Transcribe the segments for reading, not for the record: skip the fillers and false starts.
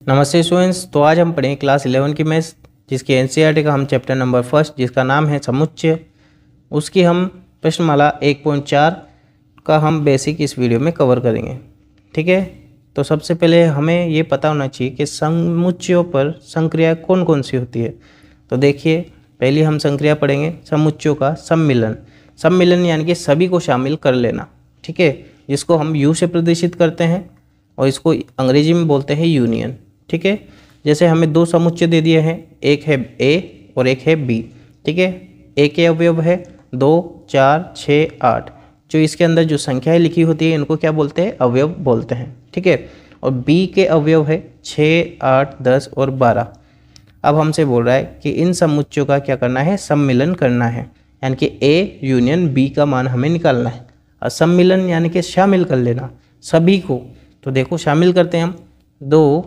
नमस्ते स्टूडेंट्स। तो आज हम पढ़ेंगे क्लास 11 की मैथ्स, जिसकी एनसीईआरटी का हम चैप्टर नंबर फर्स्ट, जिसका नाम है समुच्चय, उसकी हम प्रश्नमाला 1.4 का हम बेसिक इस वीडियो में कवर करेंगे। ठीक है, तो सबसे पहले हमें ये पता होना चाहिए कि समुच्चयों पर संक्रिया कौन कौन सी होती है। तो देखिए, पहले हम संक्रिया पढ़ेंगे समुच्चयों का सम्मिलन। सम्मिलन यानी कि सभी को शामिल कर लेना। ठीक है, जिसको हम यू से प्रदर्शित करते हैं और इसको अंग्रेजी में बोलते हैं यूनियन। ठीक है, जैसे हमें दो समुच्चय दे दिए हैं, एक है ए और एक है बी। ठीक है, ए के अवयव है 2, 4, 6, 8। जो इसके अंदर जो संख्याएं लिखी होती है इनको क्या बोलते हैं? अवयव बोलते हैं। ठीक है, और बी के अवयव है 6, 8, 10 और 12। अब हमसे बोल रहा है कि इन समुच्चयों का क्या करना है? सम्मिलन करना है, यानी कि ए यूनियन बी का मान हमें निकालना है। और सम्मिलन यानी कि शामिल कर लेना सभी को। तो देखो, शामिल करते हैं हम 2,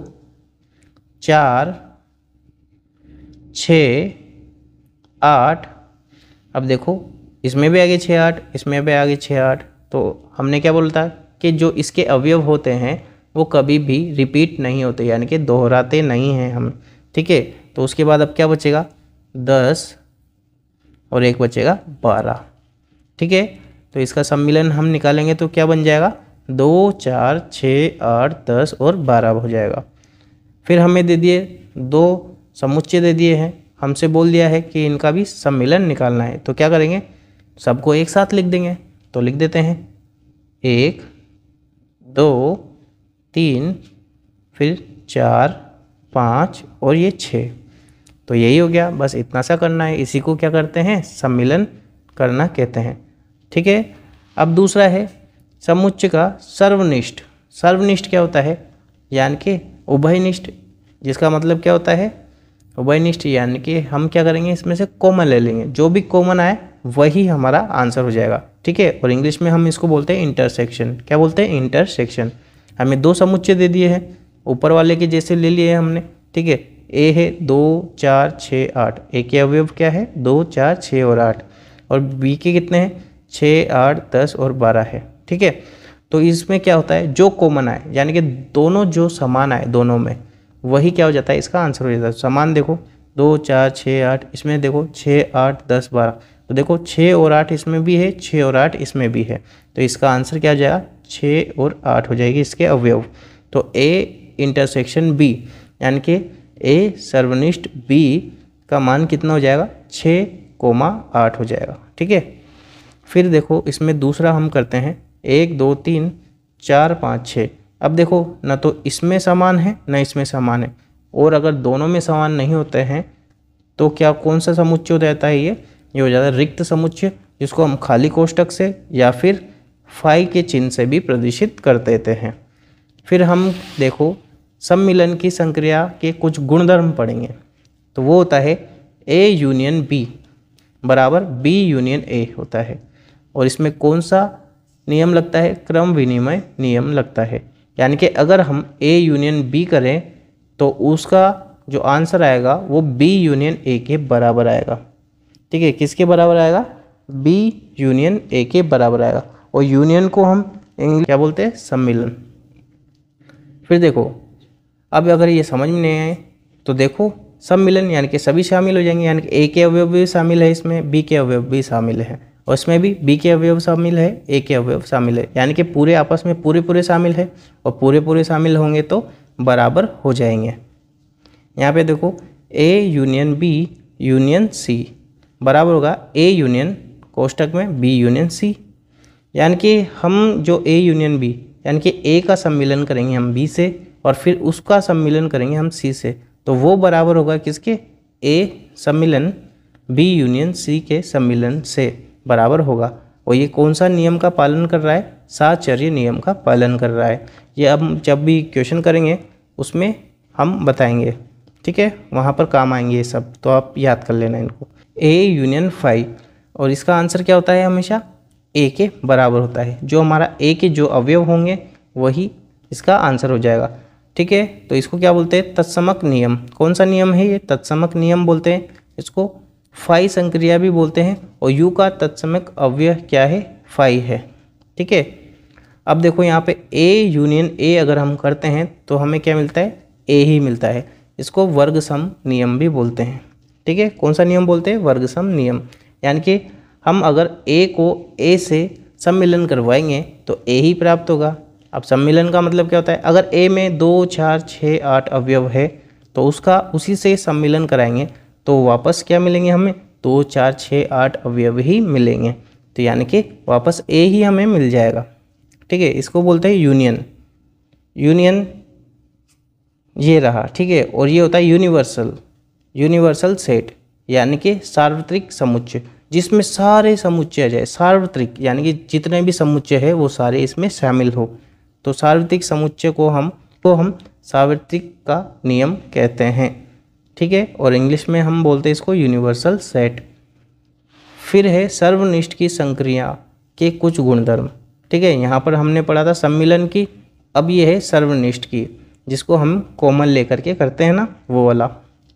4, 6, 8। अब देखो, इसमें भी आगे 6, 8, इसमें भी आगे 6, 8। तो हमने क्या बोलता कि जो इसके अवयव होते हैं वो कभी भी रिपीट नहीं होते, यानी कि दोहराते नहीं हैं हम। ठीक है, तो उसके बाद अब क्या बचेगा? 10 और एक बचेगा 12। ठीक है, तो इसका सम्मिलन हम निकालेंगे तो क्या बन जाएगा? 2, 4, 6, 8, 10 और 12 हो जाएगा। फिर हमें दे दिए दो समुच्चय दे दिए हैं, हमसे बोल दिया है कि इनका भी सम्मिलन निकालना है। तो क्या करेंगे? सबको एक साथ लिख देंगे। तो लिख देते हैं 1, 2, 3, फिर 4, 5 और ये 6। तो यही हो गया, बस इतना सा करना है। इसी को क्या करते हैं? सम्मिलन करना कहते हैं। ठीक है, अब दूसरा है समुच्चय का सर्वनिष्ठ। सर्वनिष्ठ क्या होता है? यानी कि उभयनिष्ठ, जिसका मतलब क्या होता है? उभयनिष्ठ यानी कि हम क्या करेंगे, इसमें से कॉमन ले लेंगे। जो भी कॉमन आए वही हमारा आंसर हो जाएगा। ठीक है, और इंग्लिश में हम इसको बोलते हैं इंटरसेक्शन। क्या बोलते हैं? इंटरसेक्शन। हमें दो समुच्चय दे दिए हैं, ऊपर वाले के जैसे ले लिए हमने। ठीक है, ए है 2, 4, 6, 8। ए के अवयव क्या है? 2, 4, 6 और 8। और बी के कितने हैं? 6, 8, 10 और 12 है। ठीक है, तो इसमें क्या होता है? जो कॉमन आए, यानी कि दोनों जो समान आए दोनों में, वही क्या हो जाता है? इसका आंसर हो जाता है। समान देखो, 2, 4, 6, 8, इसमें देखो 6, 8, 10, 12। तो देखो 6 और 8 इसमें भी है, 6 और 8 इसमें भी है। तो इसका आंसर क्या हो जाएगा? 6 और 8 हो जाएगी इसके अवयव। तो ए इंटरसेक्शन बी, यानी कि ए सर्वनिष्ठ बी का मान कितना हो जाएगा? 6,8 हो जाएगा। ठीक है, फिर देखो इसमें दूसरा हम करते हैं 1, 2, 3, 4, 5, 6। अब देखो, ना तो इसमें समान है ना इसमें समान है, और अगर दोनों में समान नहीं होते हैं तो क्या कौन सा समुच्चय हो जाता है? ये हो जाता है रिक्त समुच्चय, जिसको हम खाली कोष्ठक से या फिर फाई के चिन्ह से भी प्रदर्शित कर देते हैं। फिर हम देखो सम्मिलन की संक्रिया के कुछ गुणधर्म पढ़ेंगे। तो वो होता है ए यूनियन बी बराबर बी यूनियन ए होता है। और इसमें कौन सा नियम लगता है? क्रम विनिमय नियम लगता है। यानी कि अगर हम ए यूनियन बी करें तो उसका जो आंसर आएगा वो बी यूनियन ए के बराबर आएगा। ठीक है, किसके बराबर आएगा? बी यूनियन ए के बराबर आएगा। और यूनियन को हम इंग्लिश क्या बोलते हैं? सम्मिलन। फिर देखो, अब अगर ये समझ में नहीं आए तो देखो, सम्मिलन यानी कि सभी शामिल हो जाएंगे, यानी कि ए के अवयव भी शामिल है इसमें, बी के अवयव भी शामिल है, और इसमें भी बी के अवयव शामिल है, ए के अवयव शामिल है। यानी कि पूरे आपस में पूरे शामिल है, और पूरे शामिल होंगे तो बराबर हो जाएंगे। यहाँ पे देखो, A union B union C बराबर होगा ए यूनियन कोष्ठक में बी यूनियन सी। यानी कि हम जो ए यूनियन बी, यानी कि ए का सम्मिलन करेंगे हम बी से, और फिर उसका सम्मिलन करेंगे हम सी से, तो वो बराबर होगा किसके? ए सम्मिलन बी यूनियन सी के सम्मिलन से बराबर होगा। और ये कौन सा नियम का पालन कर रहा है? साहचर्य नियम का पालन कर रहा है। ये अब जब भी क्वेश्चन करेंगे उसमें हम बताएंगे। ठीक है, वहाँ पर काम आएंगे ये सब, तो आप याद कर लेना इनको। ए यूनियन फाई, और इसका आंसर क्या होता है? हमेशा ए के बराबर होता है। जो हमारा ए के जो अवयव होंगे वही इसका आंसर हो जाएगा। ठीक है, तो इसको क्या बोलते हैं? तत्समक नियम। कौन सा नियम है ये? तत्समक नियम बोलते हैं इसको। फाई संक्रिया भी बोलते हैं, और यू का तत्समक अवयव क्या है? फाई है। ठीक है, अब देखो यहाँ पे ए यूनियन ए अगर हम करते हैं तो हमें क्या मिलता है? ए ही मिलता है। इसको वर्ग सम नियम भी बोलते हैं। ठीक है, कौन सा नियम बोलते हैं? वर्ग सम नियम। यानी कि हम अगर ए को ए से सम्मिलन करवाएंगे तो ए ही प्राप्त होगा। अब सम्मिलन का मतलब क्या होता है? अगर ए में 2, 4, 6, 8 अवयव है तो उसका उसी से सम्मिलन कराएंगे तो वापस क्या मिलेंगे हमें? 2, 4, 6, 8 अवयव ही मिलेंगे। तो यानी कि वापस ए ही हमें मिल जाएगा। ठीक है, इसको बोलते हैं यूनियन। यूनियन ये रहा। ठीक है, और ये होता है यूनिवर्सल सेट, यानी कि सार्वत्रिक समुच्चय, जिसमें सारे समुच्चय आ जाए। सार्वत्रिक यानी कि जितने भी समुच्चय है वो सारे इसमें शामिल हो। तो सार्वत्रिक समुच्चय को हम सार्वत्रिक का नियम कहते हैं। ठीक है, और इंग्लिश में हम बोलते हैं इसको यूनिवर्सल सेट। फिर है सर्वनिष्ठ की संक्रिया के कुछ गुणधर्म। ठीक है, यहाँ पर हमने पढ़ा था सम्मिलन की, अब ये है सर्वनिष्ठ की, जिसको हम कॉमन लेकर के करते हैं ना, वो वाला।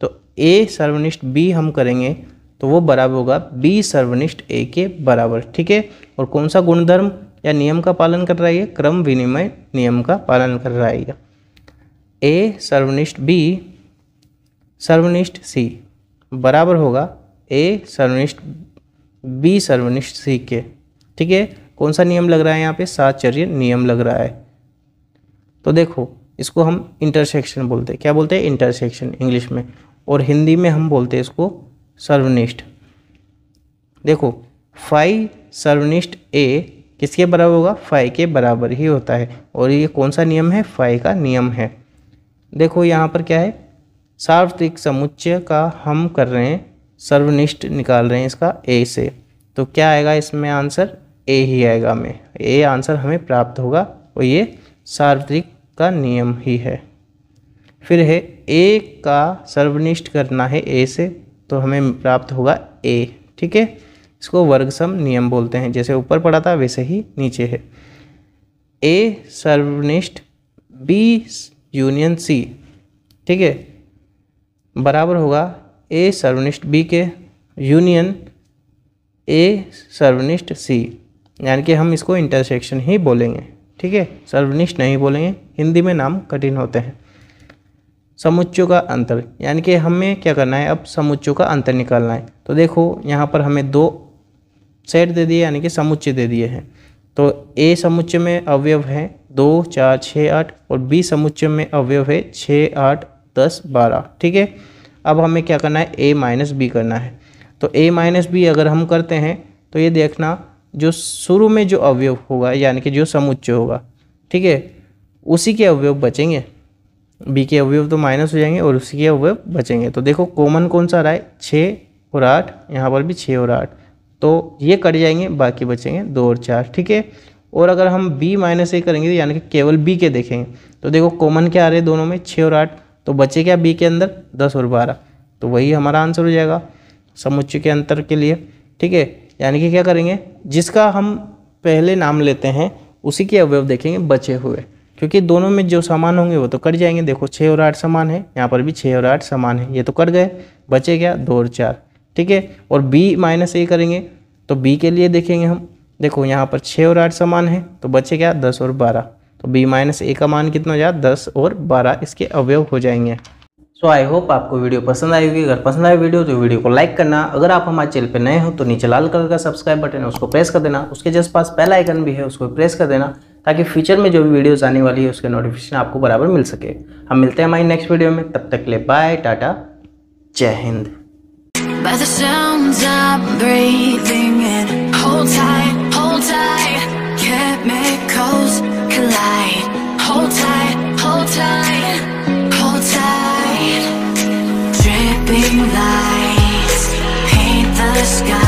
तो ए सर्वनिष्ठ बी हम करेंगे तो वो बराबर होगा बी सर्वनिष्ठ ए के बराबर। ठीक है, और कौन सा गुणधर्म या नियम का पालन कर रहा है? क्रम विनिमय नियम का पालन कर रहा है। ए सर्वनिष्ठ बी सर्वनिष्ठ सी बराबर होगा ए सर्वनिष्ठ बी सर्वनिष्ठ सी के। ठीक है, कौन सा नियम लग रहा है यहाँ पे? साहचर्य नियम लग रहा है। तो देखो, इसको हम इंटरसेक्शन बोलते हैं। क्या बोलते हैं? इंटरसेक्शन इंग्लिश में, और हिंदी में हम बोलते हैं इसको सर्वनिष्ठ। देखो, फाई सर्वनिष्ठ ए किसके बराबर होगा? फाई के बराबर ही होता है। और ये कौन सा नियम है? फाई का नियम है। देखो यहाँ पर क्या है? सार्वत्रिक समुच्चय का हम कर रहे हैं सर्वनिष्ठ निकाल रहे हैं इसका ए से, तो क्या आएगा इसमें आंसर? ए ही आएगा। हमें ए आंसर हमें प्राप्त होगा, और ये सार्वत्रिक का नियम ही है। फिर है ए का सर्वनिष्ठ करना है ए से, तो हमें प्राप्त होगा ए। ठीक है, इसको वर्गसम नियम बोलते हैं। जैसे ऊपर पढ़ा था वैसे ही नीचे है। ए सर्वनिष्ठ बी यूनियन सी, ठीक है, बराबर होगा ए सर्वनिष्ठ बी के यूनियन ए सर्वनिष्ठ सी, यानी कि हम इसको इंटरसेक्शन ही बोलेंगे। ठीक है, सर्वनिष्ठ नहीं बोलेंगे, हिंदी में नाम कठिन होते हैं। समुच्चयों का अंतर, यानी कि हमें क्या करना है? अब समुच्चयों का अंतर निकालना है। तो देखो यहाँ पर हमें 2 सेट दे दिए, यानी कि समुच्चय दे दिए हैं। तो ए समुच्चय में अवयव है 2, 4, 6, 8, और बी समुच्चय में अवयव है 6, 8, 10, 12। ठीक है, अब हमें क्या करना है? ए माइनस बी करना है। तो ए माइनस बी अगर हम करते हैं तो ये देखना, जो शुरू में जो अवयव होगा यानी कि जो समुच्चय होगा, ठीक है, उसी के अवयव बचेंगे। बी के अवयव तो माइनस हो जाएंगे और उसी के अवयव बचेंगे। तो देखो कॉमन कौन सा रहा है? 6 और 8, यहाँ पर भी 6 और 8, तो ये कट जाएंगे, बाकी बचेंगे 2 और 4। ठीक है, और अगर हम बी माइनस ए करेंगे यानी कि केवल बी के देखेंगे तो देखो कॉमन क्या आ रहे हैं दोनों में? 6 और 8, तो बचे क्या बी के अंदर? 10 और 12, तो वही हमारा आंसर हो जाएगा समुच्चय के अंतर के लिए। ठीक है, यानी कि क्या करेंगे? जिसका हम पहले नाम लेते हैं उसी के अवयव देखेंगे बचे हुए, क्योंकि दोनों में जो समान होंगे वो तो कट जाएंगे। देखो 6 और 8 समान है, यहाँ पर भी 6 और 8 समान है, ये तो कट गए, बचे क्या? 2 और 4। ठीक है, और b माइनस ए करेंगे तो b के लिए देखेंगे हम, देखो यहाँ पर 6 और 8 समान है, तो बचे क्या? 10 और 12, तो b माइनस ए का मान कितना हो जाए? 10 और 12 इसके अवयव हो जाएंगे। सो आई होप आपको वीडियो पसंद आई होगी। अगर पसंद आए वीडियो तो वीडियो को लाइक करना। अगर आप हमारे चैनल पे नए हो तो नीचे लाल कलर का सब्सक्राइब बटन है, उसको प्रेस कर देना। उसके जस्ट पास बेल आइकन भी है, उसको प्रेस कर देना, ताकि फ्यूचर में जो भी वीडियोस आने वाली है उसके नोटिफिकेशन आपको बराबर मिल सके। हम मिलते हैं हमारी नेक्स्ट वीडियो में, तब तक के लिए बाय, टाटा, जय Hind. Dripping lights paint the sky.